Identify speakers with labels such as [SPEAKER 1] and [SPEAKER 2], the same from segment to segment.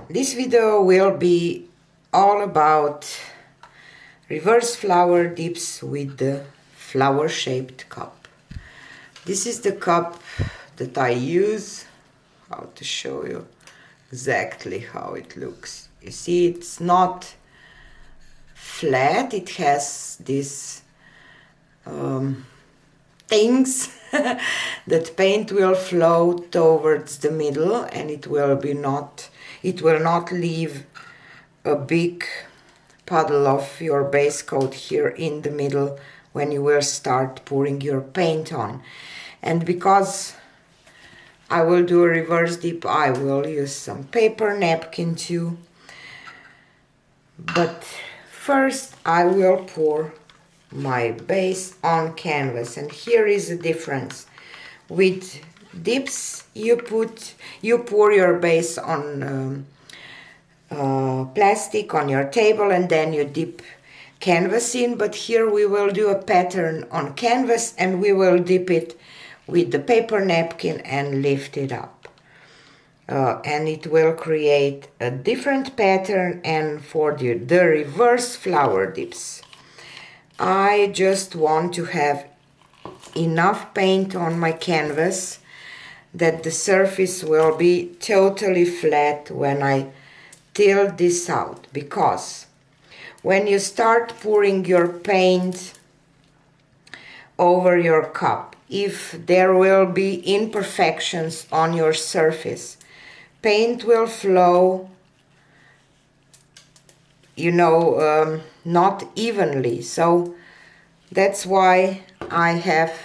[SPEAKER 1] This video will be all about reverse flower dips with the flower shaped cup. This is the cup that I use. How to show you exactly how it looks. You see, it's not flat, it has these things that paint will flow towards the middle, and it will not leave a big puddle of your base coat here in the middle when you will start pouring your paint on. And because I will do a reverse dip, I will use some paper napkin too. But first I will pour my base on canvas, and here is the difference. With dips you pour your base on plastic on your table, and then you dip canvas in, but here we will do a pattern on canvas and we will dip it with the paper napkin and lift it up, and it will create a different pattern. And for the reverse flower dips, I just want to have enough paint on my canvas that the surface will be totally flat when I tilt this out, because when you start pouring your paint over your cup, if there will be imperfections on your surface, paint will flow, not evenly. So that's why I have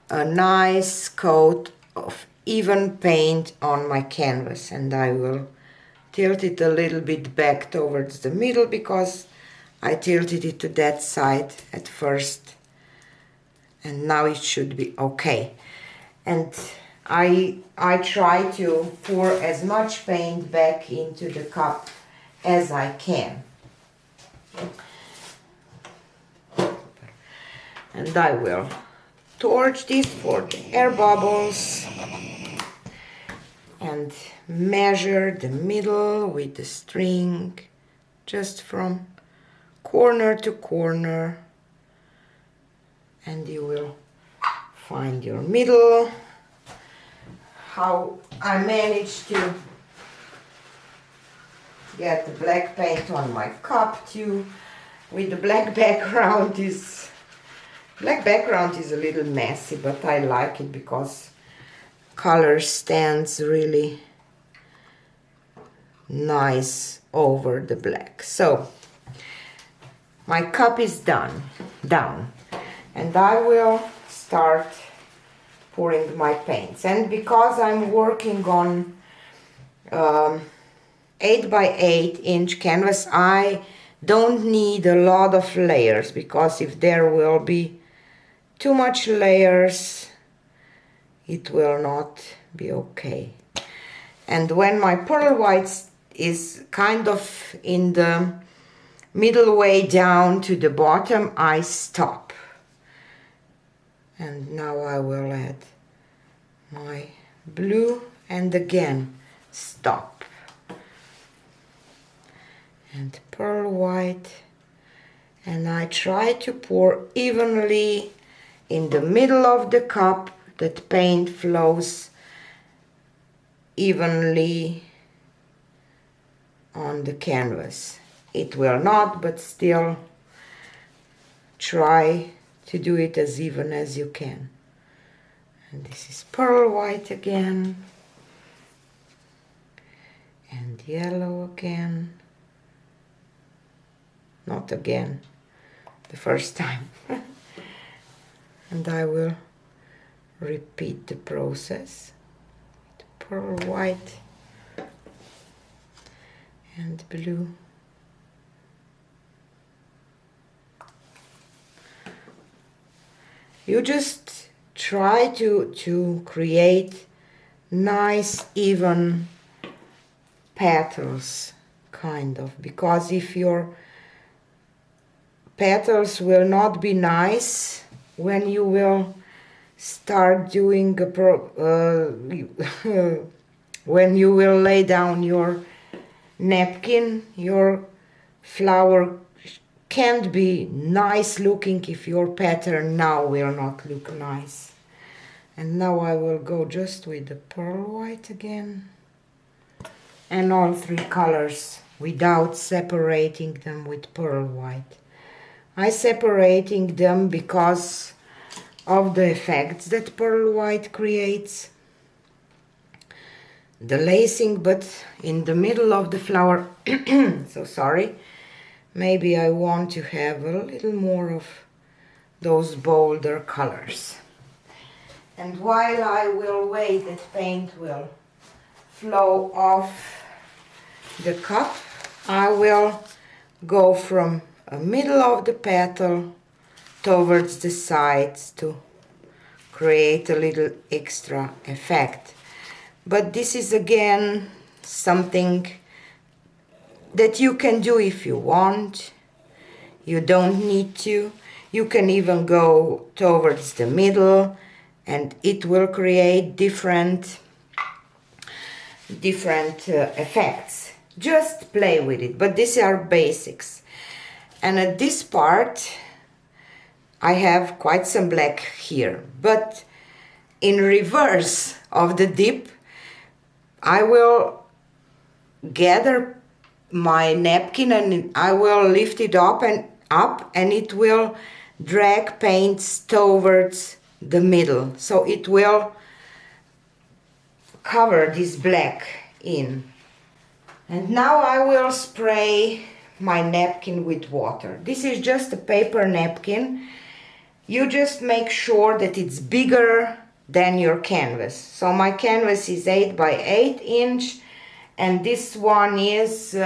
[SPEAKER 1] a nice coat of even paint on my canvas, and I will tilt it a little bit back towards the middle because I tilted it to that side at first, and now it should be okay. And I try to pour as much paint back into the cup as I can. And I will torch this for the air bubbles and measure the middle with the string just from corner to corner, and you will find your middle. How I managed to get the black paint on my cup too with the black background is a little messy, but I like it because color stands really nice over the black. So my cup is down, and I will start pouring my paints. And because I'm working on 8 by 8 inch canvas, I don't need a lot of layers, because if there will be too much layers, it will not be okay. And when my pearl white is kind of in the middle way down to the bottom, I stop. And now I will add my blue and again stop. And pearl white, and I try to pour evenly in the middle of the cup, that paint flows evenly on the canvas. It will not, but still try to do it as even as you can. And this is pearl white again, and yellow again. Not again, the first time. And I will repeat the process. Pearl white and blue. You just try to create nice even petals, kind of, because if your petals will not be nice when you will start doing when you will lay down your napkin, your flower can't be nice looking if your pattern now will not look nice. And now I will go just with the pearl white again. And all three colors without separating them with pearl white. I separating them because of the effects that pearl white creates. The lacing, but in the middle of the flower, so sorry, maybe I want to have a little more of those bolder colors. And while I will wait that paint will flow off the cup, I will go from the middle of the petal towards the sides to create a little extra effect. But this is again something that you can do if you want. You don't need to. You can even go towards the middle and it will create different effects. Just play with it, but these are basics. And at this part I have quite some black here, but in reverse of the dip I will gather my napkin and I will lift it up and it will drag paints towards the middle, so it will cover this black in. And now I will spray my napkin with water. This is just a paper napkin. You just make sure that it's bigger than your canvas. So my canvas is 8 by 8 inch and this one is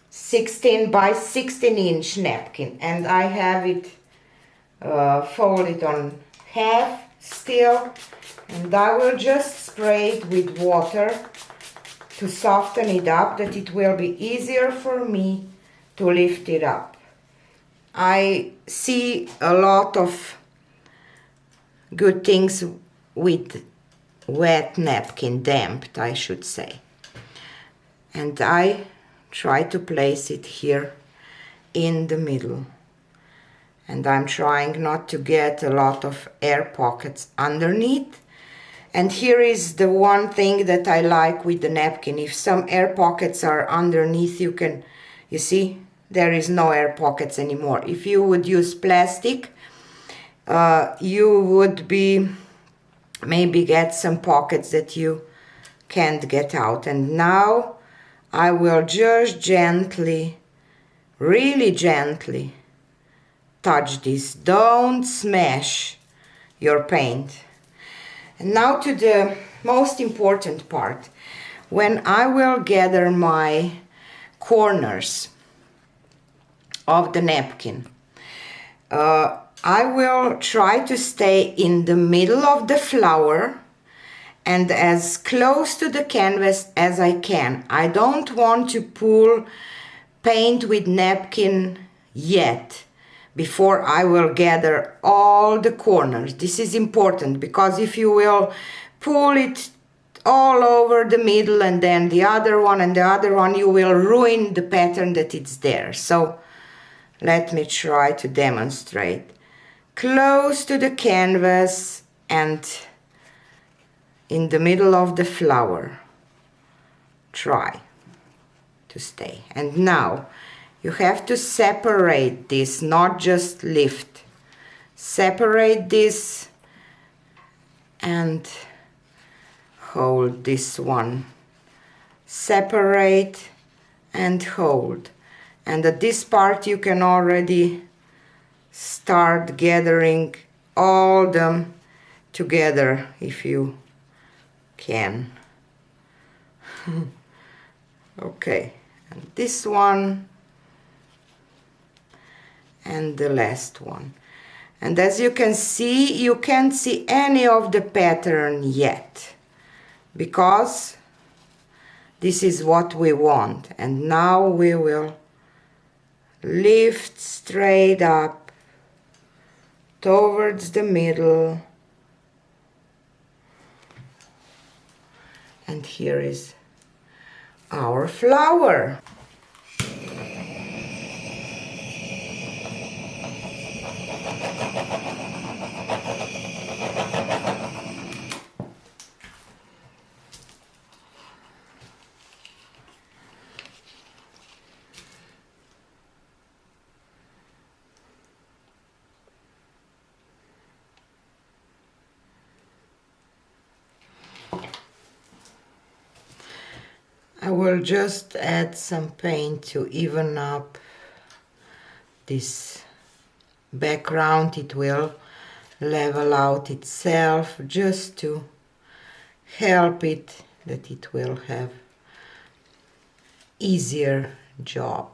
[SPEAKER 1] 16 by 16 inch napkin, and I have it folded on half still, and I will just spray it with water to soften it up, that it will be easier for me to lift it up. I see a lot of good things with wet napkin, damped I should say. And I try to place it here in the middle. And I'm trying not to get a lot of air pockets underneath. And here is the one thing that I like with the napkin. If some air pockets are underneath, you see, there is no air pockets anymore. If you would use plastic, you would maybe get some pockets that you can't get out. And now I will just gently, really gently touch this. Don't smash your paint. And now to the most important part. When I will gather my corners of the napkin, I will try to stay in the middle of the flower and as close to the canvas as I can. I don't want to pull paint with napkin yet before I will gather all the corners. This is important because if you will pull it all over the middle and then the other one and the other one, you will ruin the pattern that it's there. So let me try to demonstrate. Close to the canvas and in the middle of the flower. Try to stay. And now you have to separate this, not just lift. Separate this and hold this one. Separate and hold. And at this part you can already start gathering all them together if you can. Okay, and this one and the last one. And as you can see, you can't see any of the pattern yet because this is what we want. And now we will lift straight up towards the middle. And here is our flower. I will just add some paint to even up this background. It will level out itself, just to help it that it will have easier job.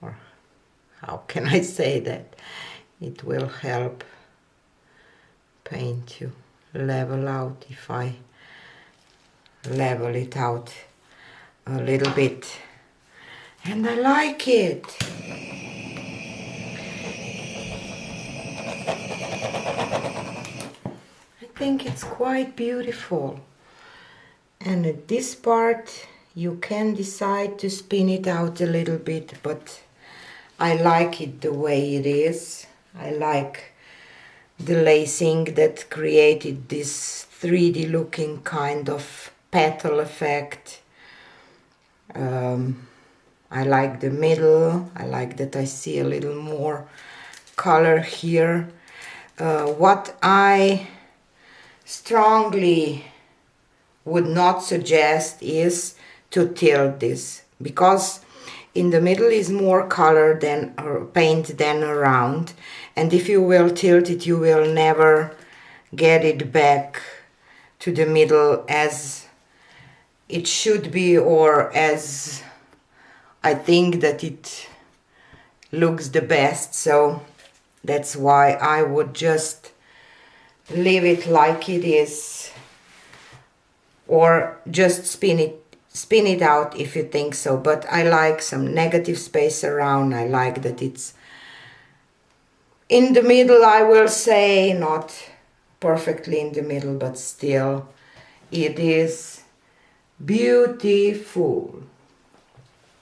[SPEAKER 1] Or how can I say that? It will help paint to level out if I level it out a little bit, and I like it. I think it's quite beautiful, and at this part you can decide to spin it out a little bit, but I like it the way it is. I like the lacing that created this 3D looking kind of petal effect. I like the middle. I like that I see a little more color here. What I strongly would not suggest is to tilt this, because in the middle is more color than or paint than around, and if you will tilt it, you will never get it back to the middle as it should be, or as I think that it looks the best. So that's why I would just leave it like it is, or just spin it out if you think so. But I like some negative space around. I like that it's in the middle, I will say, not perfectly in the middle, but still it is beautiful.